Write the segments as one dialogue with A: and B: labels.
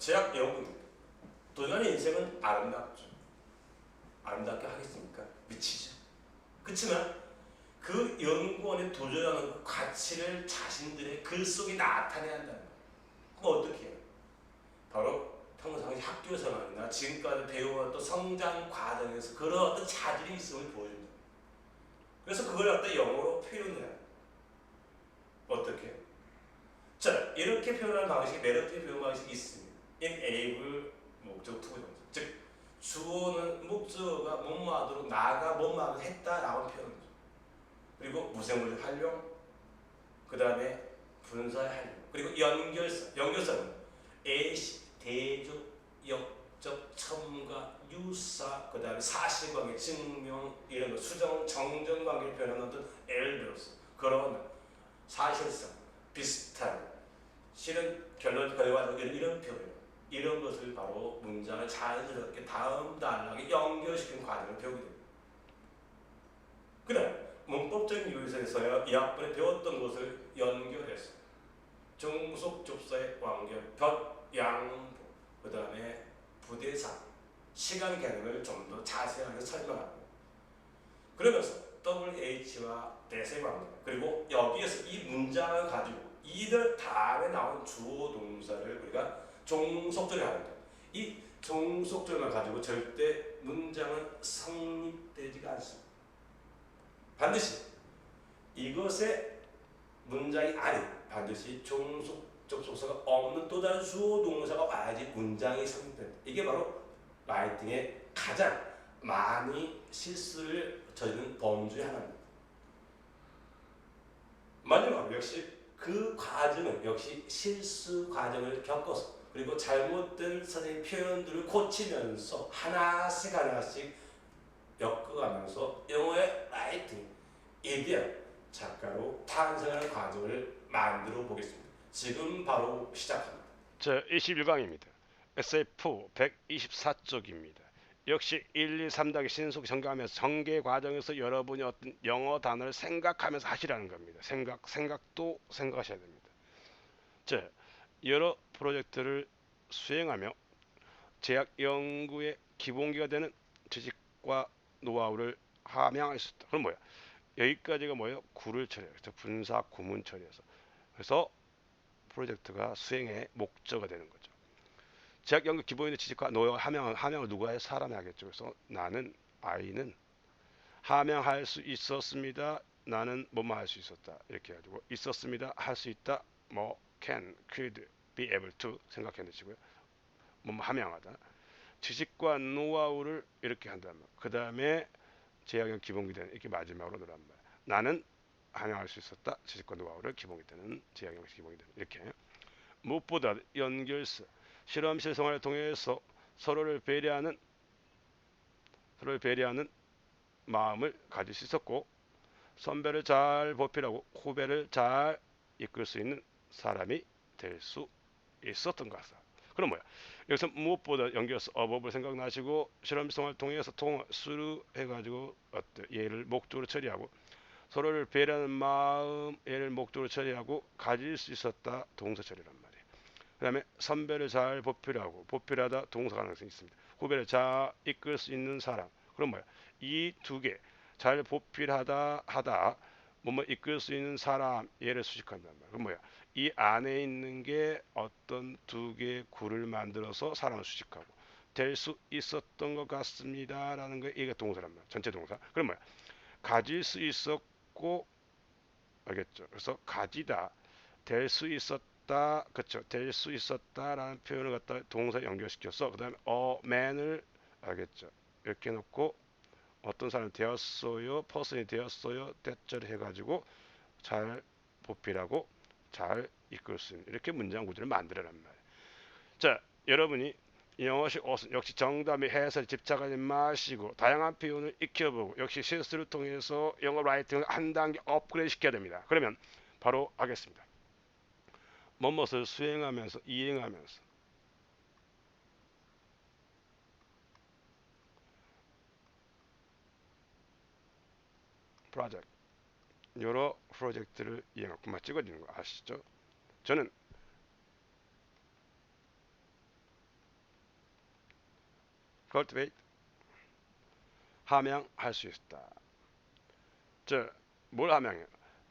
A: 제약 연구입니다. 도전의 인생은 아름답죠. 아름답게 하겠습니까? 미치죠. 그렇지만 그 연구원에 도전하는 그 가치를 자신들의 글 속에 나타내야 한다는 거예요. 그럼 어떻게 해요? 바로 평상시 학교 생활이나 지금까지 배워왔던 성장 과정에서 그런 어떤 자질이 있음을 보여준다. 그래서 그걸 갖다 영어로 표현해야 해요. 어떻게? 자, 이렇게 표현하는 방식이 매력적인 표현 방식이 있습니다. enable 목적 투부정사. 즉, 주어는 목적어가 뭐뭐하도록 나가 뭐뭐하도록 했다라고 표현하죠. 그리고 무생물적 활용, 그 다음에 분사의 활용, 그리고 연결사. 연결사는 예시, 대조, 역적, 첨가, 유사, 그 다음에 사실관계, 증명, 이런 거, 수정, 정전관계를 표현하는 어떤 예를 들어서 그런 사실상, 비슷한, 실은 결론, 결과적 이런 표현, 이런 것을 바로 문장을 자연스럽게 다음 단락에 연결시키는 과정을 배우게 됩니다. 그다음 문법적인 요소에서야 이 학번에 배웠던 것을 연결해서 종속접사의 완결, 볕, 양보, 그 다음에 부대사, 시간 개념을 좀 더 자세하게 설명합니다. 그러면서 WH와 대세 관계, 그리고 여기에서 이 문장을 가지고 이들 다음에 나온 주어 동사를 우리가 종속조를 하는데, 이 종속조만 가지고 절대 문장은 성립되지가 않습니다. 반드시 이것의 문장이 아닌, 반드시 종속접속사가 없는 또 다른 주어 동사가 와야지 문장이 성립된다. 이게 바로 라이팅의 가장 많이 실수를 저지르는 범주의 하나입니다. 마지막으로 역시 그 과정은 역시 실수 과정을 겪어서, 그리고 잘못된 선생님 표현들을 고치면서 하나씩 하나씩 엮어가면서 영어의 라이팅, 이데얼 작가로 탄생하는 과정을 만들어 보겠습니다. 지금 바로 시작합니다.
B: 자, 21강입니다. SF 124쪽입니다. 역시 1, 2, 3단계 신속 전개하면서 전개 과정에서 여러분이 어떤 영어 단어를 생각하면서 하시라는 겁니다. 생각도 생각하셔야 됩니다. 자, 여러 프로젝트를 수행하며 제약 연구의 기본기가 되는 지식과 노하우를 함양할 수 있다. 그럼 뭐야? 여기까지가 뭐예요? 구를 처리해서 분사 구문 처리해서, 그래서 프로젝트가 수행의 목적이 되는 거죠. 제약 연구 기본의 지식과 노하우 함양을 누가 해? 사람이 하겠죠. 그래서 나는, 아이는 함양할 수 있었습니다. 나는 뭐뭐 할 수 있었다. 이렇게 해가지고 있었습니다. 할 수 있다. 뭐 can, could, be able to 생각해내시고요. 뭐뭐 함양하다. 지식과 노하우를 이렇게 한단 말이에요. 그 다음에 제약연 기본기 되는 이렇게 마지막으로 넣란 말이에요. 나는 함양할 수 있었다. 지식과 노하우를 기본기 되는 제약연 기본기 되는 이렇게. 무엇보다 연결사, 실험실 생활을 통해서 서로를 배려하는 마음을 가질 수 있었고, 선배를 잘 보필하고 후배를 잘 이끌 수 있는 사람이 될 수 있었던 것이다. 그럼 뭐야? 여기서 무엇보다 연결해서 어법을 생각나시고 실험 생활을 통해서 수루 해가지고 어떤 얘를 목적으로 처리하고, 서로를 배려하는 마음 얘를 목적으로 처리하고 가질 수 있었다 동사 처리란 말이에요. 그 다음에 선배를 잘 보필하고, 보필하다 동사 가능성이 있습니다. 후배를 잘 이끌 수 있는 사람. 그럼 뭐야? 이 두 개, 잘 보필하다 하다 뭐뭐 이끌 수 있는 사람 얘를 수식한단 말이야. 그럼 뭐야? 이 안에 있는 게 어떤 두 개의 구를 만들어서 사람을 수식하고, 될 수 있었던 것 같습니다 라는 거, 이게 동사란 말이야. 전체 동사. 그럼 뭐야? 가질 수 있었고, 알겠죠? 그래서 가지다, 될 수 있었다, 그렇죠? 될 수 있었다라는 표현을 갖다 동사 연결시켜서, 그 다음에 man을, 알겠죠? 이렇게 놓고 어떤 사람이 되었어요, 퍼슨이 되었어요, 대절 해가지고 잘 보필하고 잘 이끌 수 있는 이렇게 문장 구조를 만들어란 말이에요. 자, 여러분이 영어식 어순 역시 정답의 해설에 집착하지 마시고 다양한 표현을 익혀보고, 역시 실수를 통해서 영어 라이팅을 한 단계 업그레이드 시켜야 됩니다. 그러면 바로 하겠습니다. 뭐뭇을 수행하면서, 이행하면서, 프로젝트, 여러 프로젝트를 이행하고, 그만 찍어주는 거 아시죠? 저는 cultivate 함양할 수 있다. 뭘 함양해요?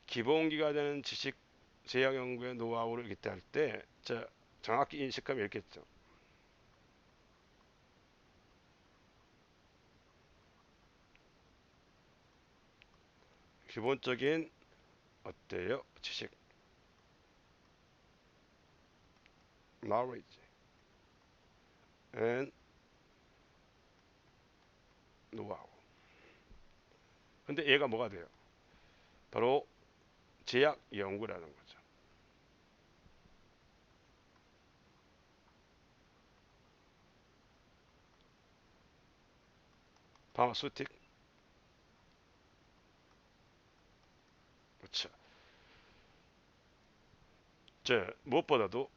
B: 기본기가 되는 지식 제약 연구의 노하우를 기대할 때 정확히 인식하면 이렇게 했죠. 기본적인 어때요? 지식 knowledge and 노하우. 근데 얘가 뭐가 돼요? 바로 제약 연구라는 거죠. 파마수틱. 그렇죠. 무엇보다도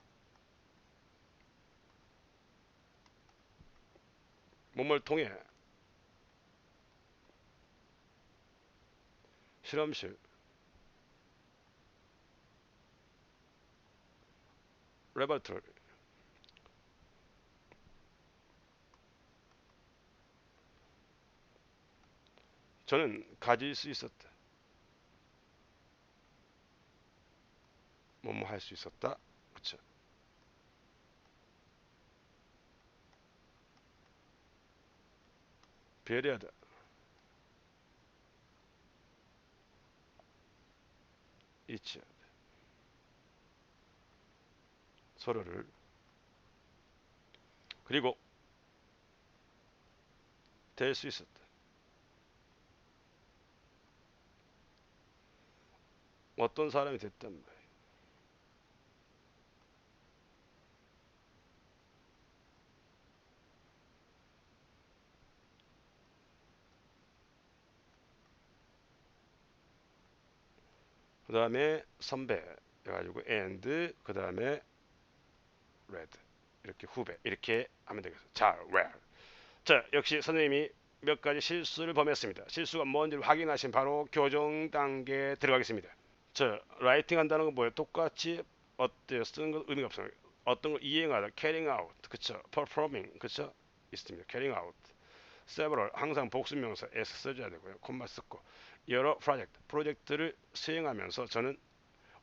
B: 몸을 통해 실험실, 레버토리, 저는 가질 수 있었다. 뭐뭐 할 수 있었다. 그렇죠. 배려하다. 이치하다. 서로를. 그리고 될 수 있었다. 어떤 사람이 됐단 말이에요. 그 다음에 선배 해가지고 and 그 다음에 red 이렇게 후배 이렇게 하면 되겠어요. 자, where. 역시 선생님이 몇 가지 실수를 범했습니다. 실수가 뭔지를 확인하신 바로 교정 단계에 들어가겠습니다. 라이팅 한다는 건 뭐예요? 똑같이 어때요? 쓰는 건 의미가 없어요. 어떤 걸 이행하다, carrying out, 그쵸? performing, 그쵸? 있습니다. carrying out. several, 항상 복수명사 s 써줘야 되고요. 콤마 쓰고 여러 프로젝트를 수행하면서 저는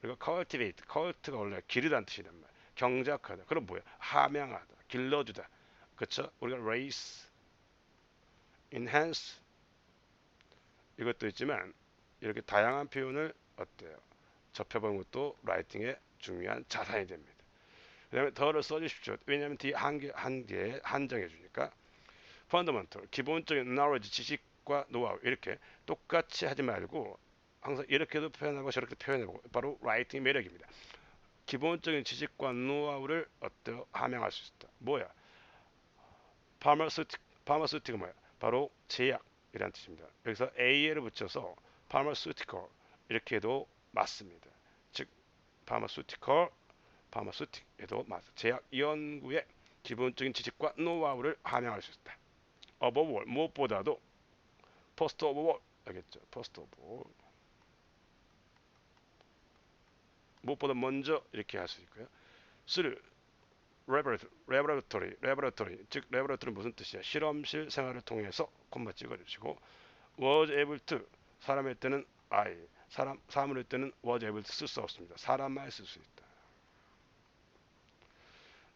B: 우리가 cultivate, cult가 원래 기르다는 뜻이란 말이에요. 경작하다. 그럼 뭐야? 함양하다, 길러주다. 그쵸? 우리가 raise, enhance 이것도 있지만 이렇게 다양한 표현을 어때요? 접해보는 것도 라이팅의 중요한 자산이 됩니다. 그 다음에 더를 써주십시오. 왜냐하면 뒤에 한 개에 한정해 주니까. fundamental, 기본적인 knowledge, 지식과 노하우 이렇게 똑같이 하지 말고 항상 이렇게도 표현하고 저렇게 표현해보고 바로 라이팅의 매력입니다. 기본적인 지식과 노하우를 어때요? 함양할 수 있다. 뭐야? 파마수틱은 뭐야? 바로 제약이라는 뜻입니다. 여기서 AL을 붙여서 pharmaceutical 이렇게 해도 맞습니다. 즉 파마수틱에도 맞습니다. 제약 연구의 기본적인 지식과 노하우를 함양할 수 있다. above all, 무엇보다도 first of all 알겠죠? first of all 무엇보다 먼저 이렇게 할 수 있고요. through 레버러토리 즉 레버러토리 무슨 뜻이야? 실험실 생활을 통해서 콤마 찍어주시고 was able to 사람일 때는 I 사물일 때는 was able to 쓸 수 없습니다. 사람만 쓸 수 있다.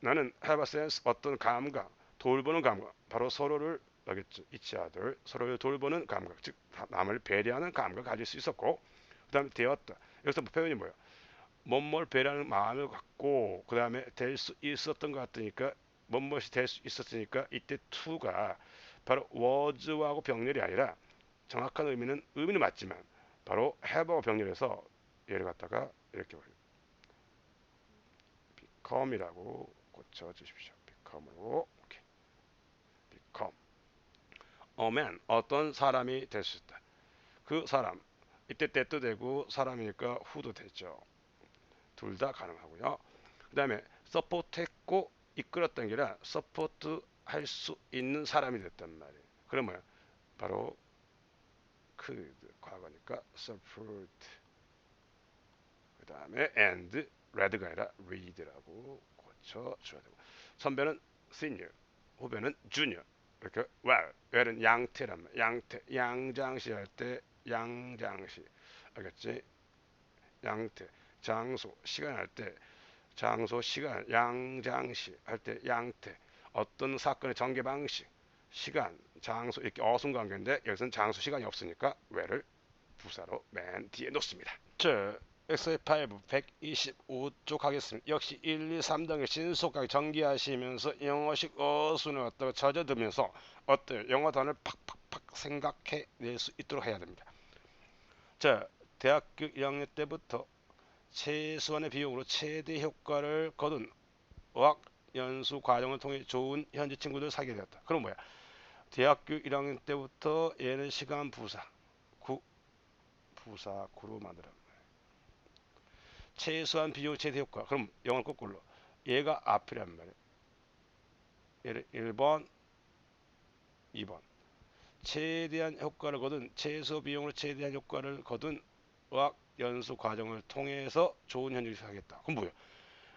B: 나는 have a sense 어떤 감각 돌보는 감각 바로 서로를 알겠죠? each other 서로를 돌보는 감각 즉 남을 배려하는 감각을 가질 수 있었고 그 다음에 되었다. 여기서 표현이 뭐야? 뭔뭘 배려하는 마음을 갖고 그 다음에 될 수 있었던 것 같으니까 뭔것이 될 수 있었으니까 이때 to가 바로 was하고 병렬이 아니라 정확한 의미는 맞지만 바로 have하고 병렬해서 얘를 갖다가 이렇게 become이라고 고쳐주십시오. become으로 오케이. become a man 어떤 사람이 될 수 있다. 그 사람 이때 때도 되고 사람이니까 who도 되죠. 둘 다 가능하고요. 그 다음에 서포트했고 이끌었던 게 아니라 서포트 할 수 있는 사람이 됐단 말이에요. 그러면 바로 could 과거니까 support 그 다음에 and read가 아니라 read라고 고쳐줘야 되고 선배는 senior 후배는 junior 이렇게 well은 양태란 말. 양태. 양장시 할 때 양장시. 알겠지? 양태. 장소. 시간 할 때 장소, 시간. 양장시 할 때 양태. 어떤 사건의 전개 방식, 시간, 장소 이렇게 어순관계인데 여기서는 장소, 시간이 없으니까 well을 부사로 맨 뒤에 놓습니다. 자, 엑셀5 125쪽 하겠습니다. 역시 1, 2, 3등을 신속하게 전개하시면서 영어식 어순을 갖다가 젖어들면서 어때요? 영어 단어를 팍팍팍 생각해낼 수 있도록 해야 됩니다. 자, 대학교 1학년 때부터 최소한의 비용으로 최대 효과를 거둔 어학 연수 과정을 통해 좋은 현지 친구들을 사귀게 되었다. 그럼 뭐야? 대학교 1학년 때부터 얘는 시간 부사, 부사 구로 만들어. 최소한 비용 최대 효과. 그럼 영어를 거꾸로. 얘가 앞이란 말이에요. 얘를 1번, 2번. 최대한 효과를 거둔 최소 비용으로 최대한 효과를 거둔 어학 연수 과정을 통해서 좋은 현직을 하겠다. 그럼 뭐예요?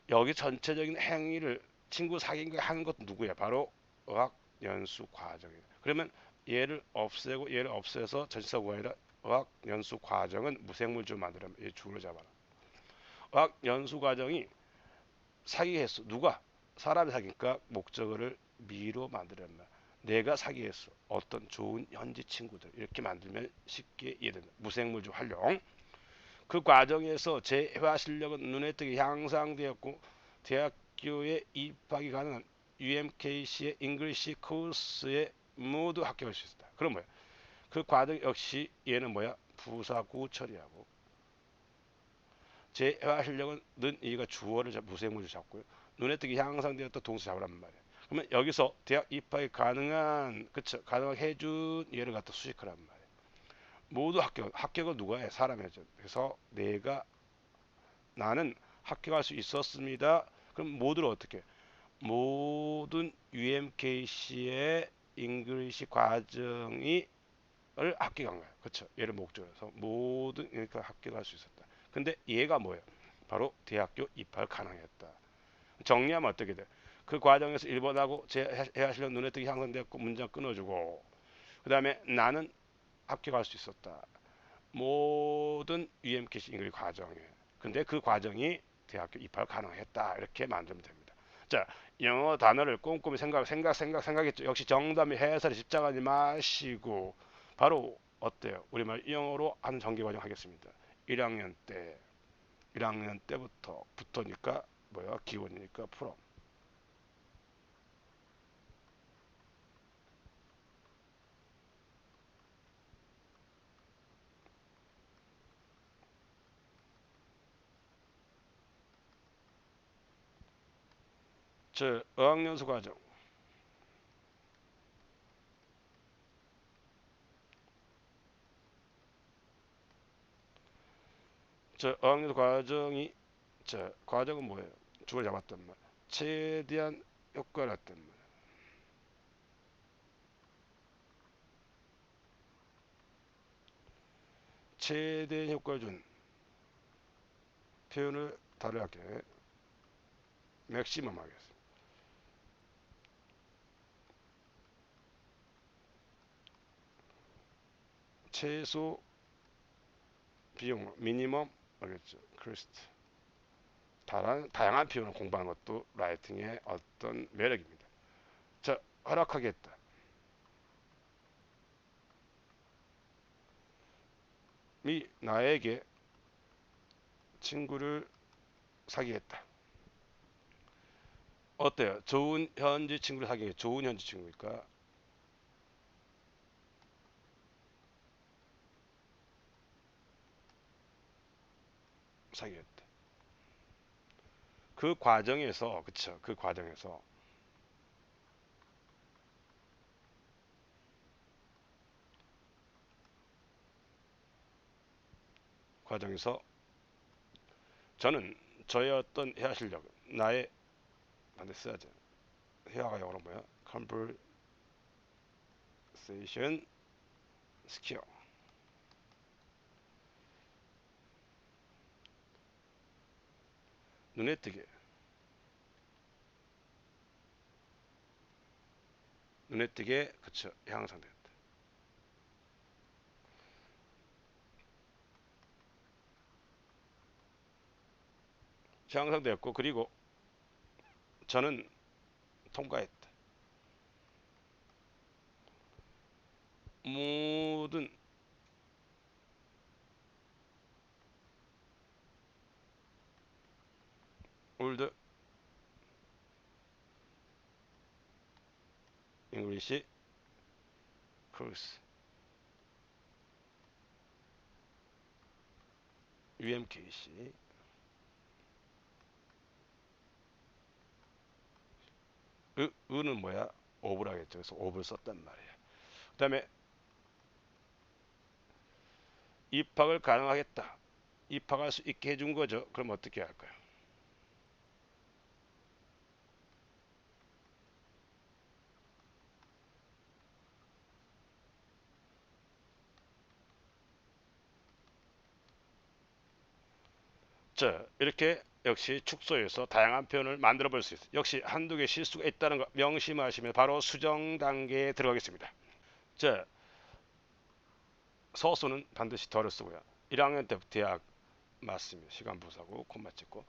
B: 여기 전체적인 행위를 친구 사귄 거 하는 것도 누구야? 바로 어학 연수 과정이에요. 그러면 얘를 없애고 얘를 없애서 전치사구가 아니라 어학 연수 과정은 무생물주 만들면 얘 주어로 잡아라. 어학 연수 과정이 사기 횟수 누가 사람이 사귀니까 목적어를 미로 만들란 말. 내가 사기 횟수 어떤 좋은 현지 친구들 이렇게 만들면 쉽게 이해된다. 무생물주 활용. 그 과정에서 제 회화 실력은 눈에 띄게 향상되었고 대학교에 입학이 가능한 UMKC의 잉글리시 코스에 모두 합격할 수 있었다. 그럼 뭐야? 그 과정 역시 얘는 뭐야? 부사구 처리하고 제 회화 실력은 는 이가 주어를 무생물을 잡고요. 눈에 띄게 향상되었다 동사 잡으란 말이야. 그러면 여기서 대학 입학이 가능한 그쵸 가능하게 해준 얘를 갖다 수식하란 말이야. 모두 합격은 누가 해? 사람이 하죠. 그래서 나는 합격할 수 있었습니다. 그럼 모두를 어떻게? 모든 UMKC의 잉글리시 과정이 을 합격한 거야. 그렇죠? 얘를 목적으로 해서 모든 그러니까 합격할 수 있었다. 근데 얘가 뭐예요? 바로 대학교 입학을 가능했다. 정리하면 어떻게 돼? 그 과정에서 1번하고 제 해야 실력 눈에 띄게 향상되었고 문장 끊어주고 그 다음에 나는 합격할 수 있었다. 모든 UMKC 잉글리시 과정에 근데 그 과정이 대학교 입학을 가능했다. 이렇게 만들면 됩니다. 자, 영어 단어를 꼼꼼히 생각했죠. 역시 정답이 해설에 집착하지 마시고 바로 어때요? 우리말 영어로 하는 전개 과정 하겠습니다. 1학년 때부터 부터니까 뭐야? 기본이니까 from. 저 어학연수 과정. 저 어학연수 과정이 저 과정은 뭐예요? 주어 잡았단 말. 최대한 효과를 했단 말. 최대한 효과를 준 표현을 다르게 맥시멈 하겠습니다. 최소 비용 미니멈 알겠죠? 크리스트. 다양한 표현을 공부하는 것도 라이팅의 어떤 매력입니다. 자, 허락하겠다. 나에게 친구를 사귀겠다. 어때요? 좋은 현지 친구를 사귀겠다. 좋은 현지 친구니까 사귀겠다. 그 과정에서 그쵸? 그 과정에서 저는 저의 어떤 회화 실력, 나의 반드시 써야죠. 회화가 영어로 뭐야? conversation skill. 눈에 띄게 눈에 띄게 그쵸 향상됐다. 향상되었고 그리고 저는 통과했다. 모든 올드 잉글리시 코스 UMKC 의는 뭐야? 오브라겠죠. 그래서 오브를 썼단 말이야. 그 다음에 입학을 가능하겠다. 입학할 수 있게 해준 거죠. 그럼 어떻게 할까요? 자, 이렇게 역시 축소해서 다양한 표현을 만들어 볼 수 있어요. 역시 한두 개 실수가 있다는 거 명심하시면 바로 수정 단계에 들어가겠습니다. 자, 서술은 반드시 덜을 쓰고요. 1학년 때부터 대학 맞습니다. 시간 부사고 콤마 찍고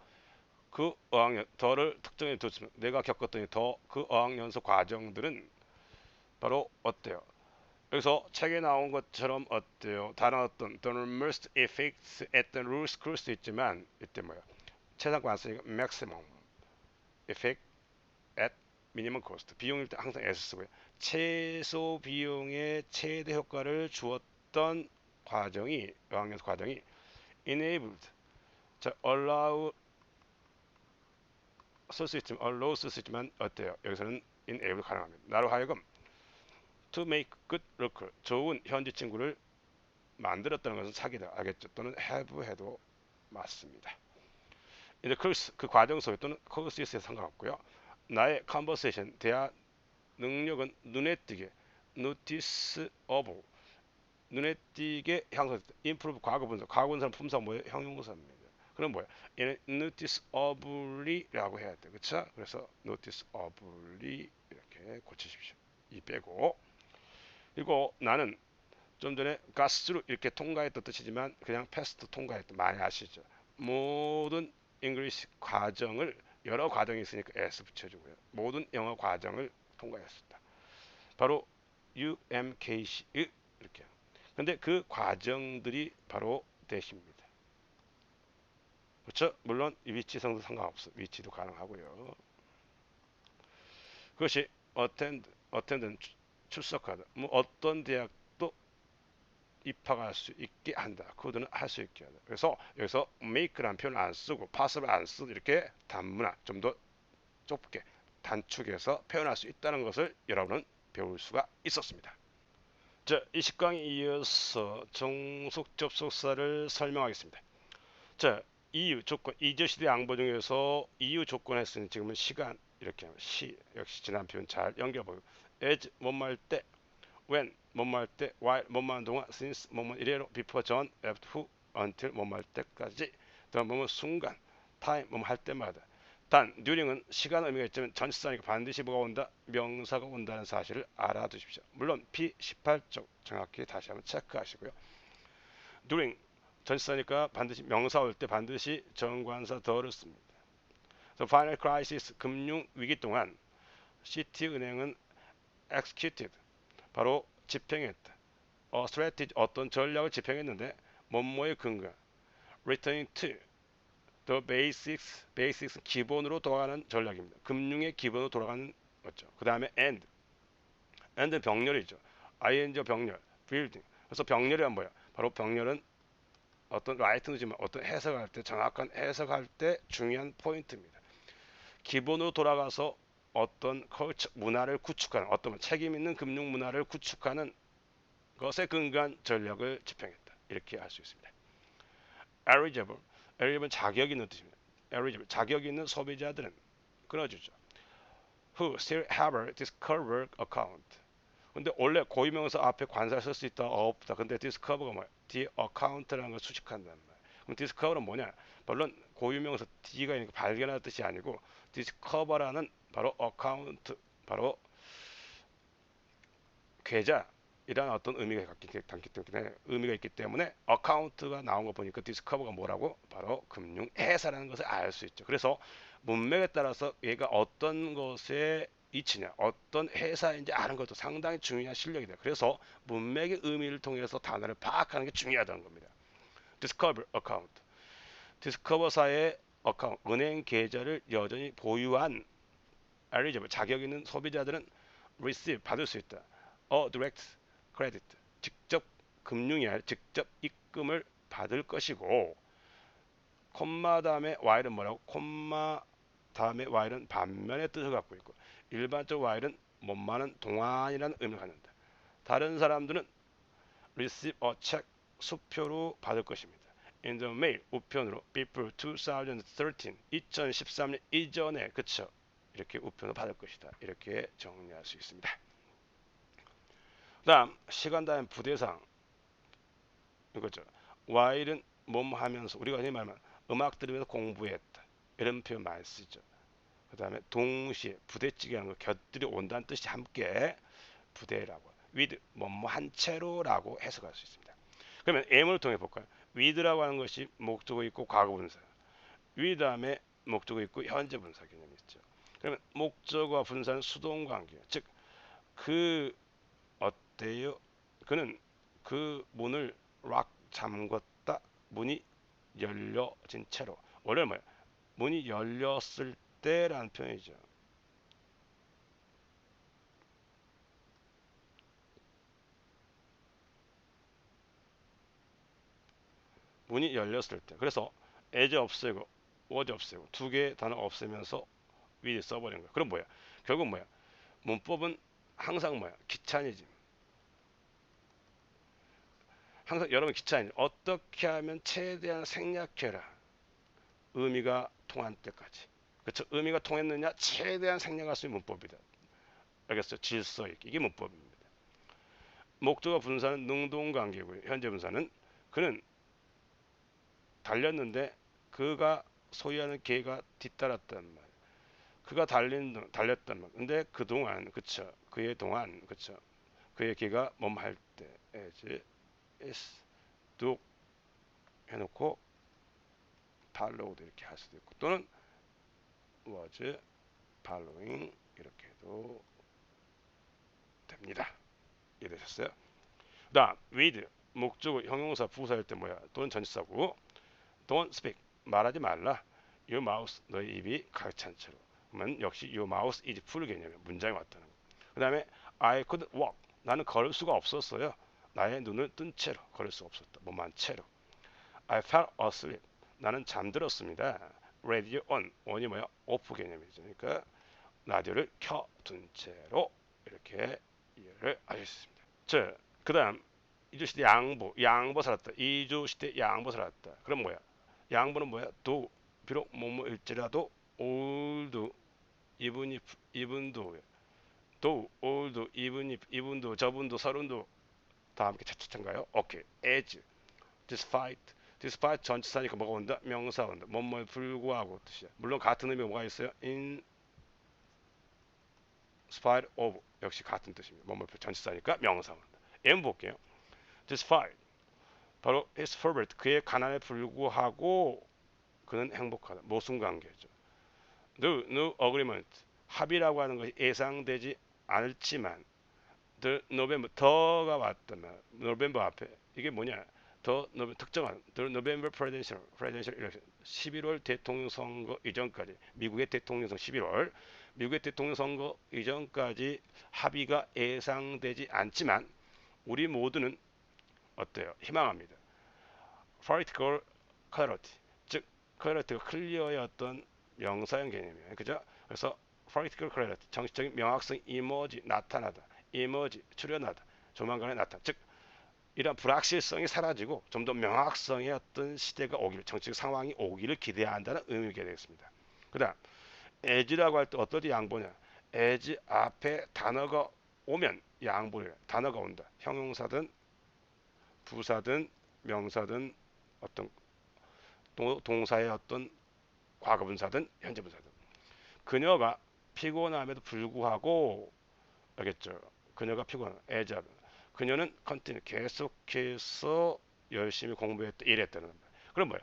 B: 그 어학연 덜을 특정해 뒀으면 내가 겪었더니 더 그 어학연수 과정들은 바로 어때요? 여기서 책에 나온 것처럼 어때요? 다른 어떤 또는 most effects at the rules 그럴 수 있지만 이때 뭐야? 최상권 안 쓰니까 maximum effect at minimum cost 비용일 때 항상 S 쓰고요. 최소 비용의 최대 효과를 주었던 과정이 어학연수 과정이 enabled 자 allow 쓸 수 있지만 allow 쓸 수 있지만 어때요? 여기서는 enable 가능합니다. 나로 하여금 to make good local 좋은 현지 친구를 만들었다는 것은 사기다 알겠죠? 또는 have 해도 맞습니다. 이제 그 과정 속에 또는 course에 상관없고요. 나의 conversation 대화 능력은 눈에 띄게 noticeable 눈에 띄게 향상됐다. improve 과거 분사 품사 뭐예요? 형용사입니다. 그럼 뭐야? 얘는 noticeably라고 해야 돼. 그쵸? 그래서 noticeably 이렇게 고치십시오. 이 빼고 그리고 나는 좀 전에 got through 이렇게 통과했던 뜻이지만 그냥 패스트 통과했던 많이 아시죠? 모든 잉글리시 과정을 여러 과정이 있으니까 S 붙여주고요. 모든 영어 과정을 통과했습니다. 바로 UMKC 이렇게. 근데 그 과정들이 바로 대시입니다. 그렇죠? 물론 위치성도 상관없어. 위치도 가능하고요. 그것이 attend는 출석하다. 뭐 어떤 대학도 입학할 수 있게 한다. 그거는 할 수 있게 한다. 그래서 여기서 make라는 표현을 안 쓰고 possible 안 쓰고 이렇게 단문화 좀 더 좁게 단축해서 표현할 수 있다는 것을 여러분은 배울 수가 있었습니다. 자, 이 식강에 이어서 정속 접속사를 설명하겠습니다. 자, 이유 조건 이저시대 양보 중에서 이유 조건 했으니 지금은 시간 이렇게 하면 시 역시 지난 표현 잘 연결해보고 as 뭐뭐 할때 when 뭐뭐 할때 while 뭐뭐 하는 동안 since 뭐뭐 이래로 before 전 after who until 뭐뭐 할 때까지 또 뭐뭐 순간 time 뭐뭐 할 때마다 단 during은 시간 의미가 있지만 전치사니까 반드시 뭐가 온다 명사가 온다는 사실을 알아두십시오. 물론 P18쪽 정확히 다시 한번 체크하시고요. during 전치사니까 반드시 명사 올 때 반드시 정관사 더를 씁니다. The final crisis 금융 위기 동안 시티은행은 executed 바로 집행했다. strategy 어떤 전략을 집행했는데 뭐뭐의 근거 returning to the basics 기본으로 돌아가는 전략입니다. 금융의 기본으로 돌아가는 거죠. 그 다음에 and 병렬이죠. ing 병렬 building 그래서 병렬이란 뭐야? 바로 병렬은 어떤 라이팅이지만 어떤 해석할 때 정확한 해석할 때 중요한 포인트입니다. 기본으로 돌아가서 어떤 컬처 문화를 구축하는 어떤 책임 있는 금융 문화를 구축하는 것에 근거한 전략을 집행했다. 이렇게 할 수 있습니다. eligible 자격 있는 뜻입니다. eligible 자격 있는 소비자들은 끊어주죠. who still have a discover account 근데 원래 고유명사 앞에 관사를 쓸 수 있다 없다. 근데 discover가 뭐야? the account라는 걸 수식한단 말이야. 그럼 discover는 뭐냐? 물론 고유명사 D가 있는 발견하는 뜻이 아니고 discover라는 바로 account 바로 계좌 이란 어떤 의미가 있기 때문에 어카운트가 나온 거 보니까 디스커버가 뭐라고? 바로 금융회사라는 것을 알 수 있죠. 그래서 문맥에 따라서 얘가 어떤 것의 이치냐, 어떤 회사인지 아는 것도 상당히 중요한 실력이다. 그래서 문맥의 의미를 통해서 단어를 파악하는 게 중요하다는 겁니다. 디스커버 어카운트, 디스커버사의 어카운트, 은행 계좌를 여전히 보유한 eligible 자격 있는 소비자들은 receive 받을 수 있다. a direct credit 직접 금융이 아니라 직접 입금을 받을 것이고, 콤마 다음에 while은 뭐라고? 콤마 다음에 while은 반면의 뜻을 갖고 있고, 일반적 while은 못마는 동안이라는 의미를 갖는다. 다른 사람들은 receive a check 수표로 받을 것입니다. In the mail 우편으로 before 2013 2013년 이전에 그쵸 이렇게 우편으로 받을 것이다. 이렇게 정리할 수 있습니다. 다음 시간 다음 부대상 이거죠. while은 몸 하면서 우리가 흔히 말하면 음악 들으면서 공부했다 이런 표현 많이 쓰죠. 그 다음에 동시에 부대찌개라는 거 곁들여 온다는 뜻이 함께 부대라고 with 뭐뭐 한 채로라고 해석할 수 있습니다. 그러면 M을 통해 볼까요? with라고 하는 것이 목적어 있고 과거 분사, with 다음에 목적어 있고 현재 분사 개념이 있죠. 그러면 목적어와 분사는 수동 관계, 즉 그 어때요? 그는 그 문을 락 잠궜다. 문이 열려진 채로. 원래 뭐야? 문이 열렸을 때라는 표현이죠. 문이 열렸을 때. 그래서 as 없애고 was 없애고 두 개의 단어 없애면서 with 써버린 거야. 그럼 뭐야? 결국 뭐야? 문법은 항상 뭐야? 기차니즘. 항상 여러분 기차니즘. 어떻게 하면 최대한 생략해라. 의미가 통한 때까지. 그렇죠? 의미가 통했느냐? 최대한 생략할 수 있는 문법이다. 알겠어요? 질서 있게. 이게 문법입니다. 목적어 분사는 능동관계고요. 현재 분사는 그는 달렸는데 그가 소유하는 개가 뒤따랐단 말. 그가 달렸단 말. 근데 그동안 그쵸? 그의 동안 그쵸? 그의 개가 몸할 때 as is do 해놓고 followed 이렇게 할 수도 있고 또는 was following 이렇게 해도 됩니다. 이해되셨어요? 다음 with 목적어 형용사 부사일 때 뭐야? 또는 전치사고 don't speak 말하지 말라. Your mouth 너의 입이 가득 찬 채로. 그러면 역시 your mouth is full 개념이야. 문장이 왔다는 거. 그 다음에 I couldn't walk 나는 걸을 수가 없었어요. 나의 눈을 뜬 채로 걸을 수 없었다. 몸한 채로. I fell asleep 나는 잠들었습니다. Radio on on이 뭐야? 오프 개념이죠. 그러니까 라디오를 켜둔 채로 이렇게 이해를 하실 수 있습니다. 자, 그 다음 2주 시대 양보 살았다. 2주 시대 양보 살았다. 그럼 뭐야? 양보는 뭐야? 도 비록 뭐뭐일지라도 old even if even도 도 old even if even도 저분도 서른도 다 함께 차차차인가요? 오케이. as despite 전치사니까 뭐가 온다? 명사 온다. 뭐뭐에 불구하고 뜻이야. 물론 같은 의미가 뭐가 있어요? in spite of 역시 같은 뜻입니다. 뭐뭐 전치사니까 명사 온다. M 볼게요. despite 바로 his poverty 그의 가난에 불구하고 그는 행복하다. 모순관계죠. No agreement 합의라고 하는 것이 예상되지 않을지만 the November 더가 왔다면 노벰버 앞에 이게 뭐냐? 더 특정한 the November presidential election 11월 대통령 선거 이전까지 미국의 대통령 선거 11월 미국의 대통령 선거 이전까지 합의가 예상되지 않지만 우리 모두는 어때요? 희망합니다. Political clarity 즉 클래리티가 클리어의 어떤 명사형 개념이에요. 그죠? 그래서 political clarity 정치적인 명확성이 이머지 나타나다. 이머지 출현하다. 조만간에 나타나. 즉 이런 불확실성이 사라지고 좀 더 명확성의 어떤 시대가 오기를 정치적 상황이 오기를 기대한다는 의미가 되겠습니다. 그다음 as라고 할 때 어떠지 양보냐? as 앞에 단어가 오면 양보를 단어가 온다. 형용사든 부사든 명사든 어떤 동사의 어떤 과거분사든 현재분사든 그녀가 피곤함에도 불구하고 알겠죠? 그녀가 피곤하다. as a 그녀는 continue 계속해서 열심히 공부했다 일했다는 겁니다. 그럼 뭐야?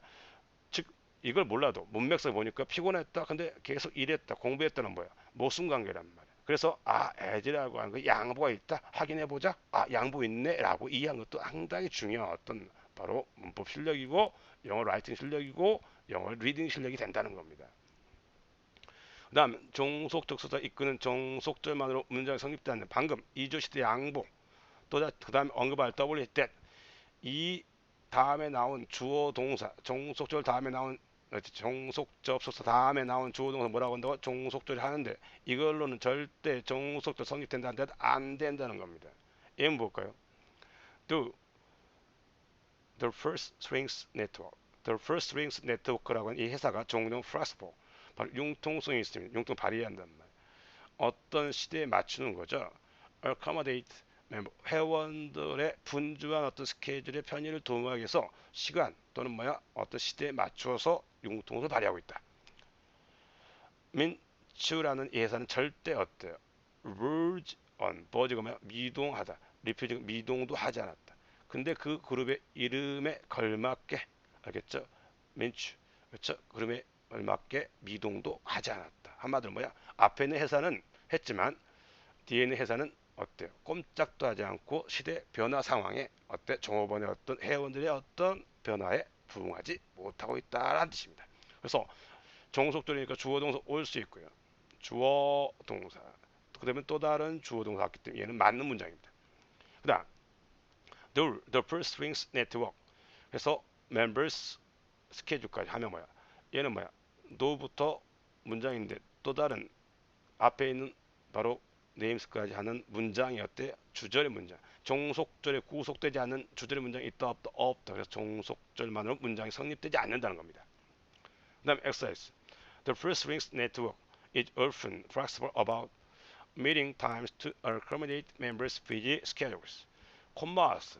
B: 즉 이걸 몰라도 문맥상 보니까 피곤했다. 근데 계속 일했다. 공부했다는 뭐야? 모순 관계란 말이야. 그래서 as라고 하는 거 양보가 있다. 확인해 보자. 양보 있네라고 이해한 것도 상당히 중요한 어떤 바로 문법 실력이고 영어 라이팅 실력이고 영어 리딩 실력이 된다는 겁니다. 그다음 종속적 서사 이끄는 종속절만으로 문장이 성립되는 방금 이조 시대 양보 또 그다음 언급할 w that 이 다음에 나온 주어 동사 종속절 다음에 나온 종속접속사 다음에 나온 주어 동사 뭐라고 한다고 종속절이 하는데 이걸로는 절대 종속절 성립된다 안 된다는 겁니다. 얘는 뭘까요? The First Strings Network. The First Strings Network라고 하는 이 회사가 종종 flexible 바로 융통성이 있습니다. 융통 발휘한단 말. 어떤 시대에 맞추는 거죠. accommodate member 회원들의 분주한 어떤 스케줄의 편의를 도모하기 위해서 시간 또는 뭐야 어떤 시대에 맞추어서 융통성을 발휘하고 있다. 민추라는 이 회사는 절대 어때요? verge on verge가 뭐야 미동하다. refuse 미동도 하지 않았다. 근데 그 그룹의 이름에 걸맞게 알겠죠? 민추 그렇죠? 그룹에 걸맞게 미동도 하지 않았다. 한마디로 뭐야? 앞에 있는 회사는 했지만 뒤에 있는 회사는 어때요? 꼼짝도 하지 않고 시대 변화 상황에 어때? 종업원의 어떤 회원들의 어떤 변화에 부응하지 못하고 있다라는 뜻입니다. 그래서 종속절이니까 주어 동사 올 수 있고요. 주어 동사 그다음에 또 다른 주어 동사 왔기 때문에 얘는 맞는 문장입니다. 그다음 the first strings network 그래서 members 스케줄까지 하면 뭐야? 얘는 뭐야? no부터 문장인데 또 다른 앞에 있는 바로 네임스까지 하는 문장이 어때? 주절의 문장. 종속절에 구속되지 않는 주절의 문장이 있다 없다 없다. 그래서 종속절만으로 문장이 성립되지 않는다는 겁니다. 그다음 exercise. The first strings network is often flexible about meeting times to accommodate members' busy schedules. 콤마스.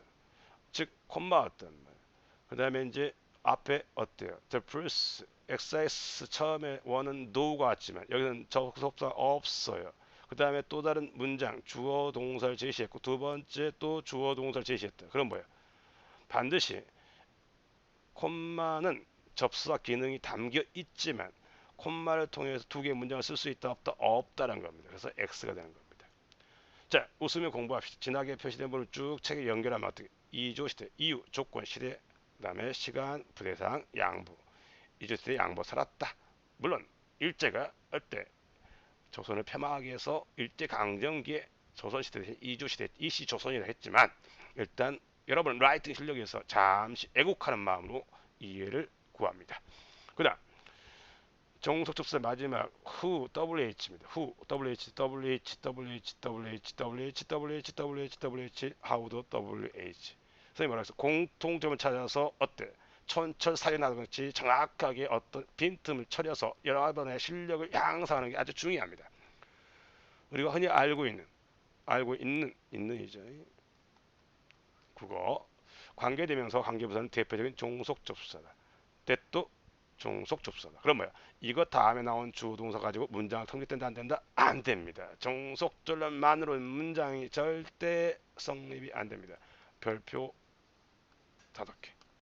B: 즉 콤마였단 말이에요. 그다음에 이제 앞에 어때요? The first exercise 처음에 원은 no가 왔지만 여기는 접속사 없어요. 그 다음에 또 다른 문장 주어 동사를 제시했고 두 번째 또 주어 동사를 제시했다. 그럼 뭐야? 반드시 콤마는 접수사 기능이 담겨 있지만 콤마를 통해서 두 개의 문장을 쓸 수 있다 없다 없다라는 겁니다. 그래서 X가 되는 겁니다. 자, 웃으며 공부합시다. 진하게 표시된 부분을 쭉 책에 연결하면 어떻게? 이조 시대, 이유, 조건, 시대, 그다음에 시간, 부대상, 양부. 이조 시대 양부 살았다. 물론 일제가 어때? 조선을 폐망하기 위해서 일제 강점기에 조선시대 대신 이조시대 이시조선이라 했지만 일단 여러분 라이팅 실력에서 잠시 애국하는 마음으로 이해를 구합니다. 그 다음 종속접수의 마지막 who WH입니다. who WH WH WH WH WH WH WH WH how도 WH 선생님 뭐라 해서 공통점을 찾아서 어때? 촌철살인하는 것이 정확하게 어떤 빈틈을 처려서 여러분의 실력을 향상하는 게 아주 중요합니다. 우리가 흔히 알고 있는 있는이죠. 국어 관계대명사 관계부사는 대표적인 종속접수사다. that도 종속접수사다. 그럼 뭐야? 이거 다음에 나온 주동사 가지고 문장을 성립된다 안 된다? 안 됩니다. 종속절만으로 문장이 절대 성립이 안 됩니다. 별표 5개.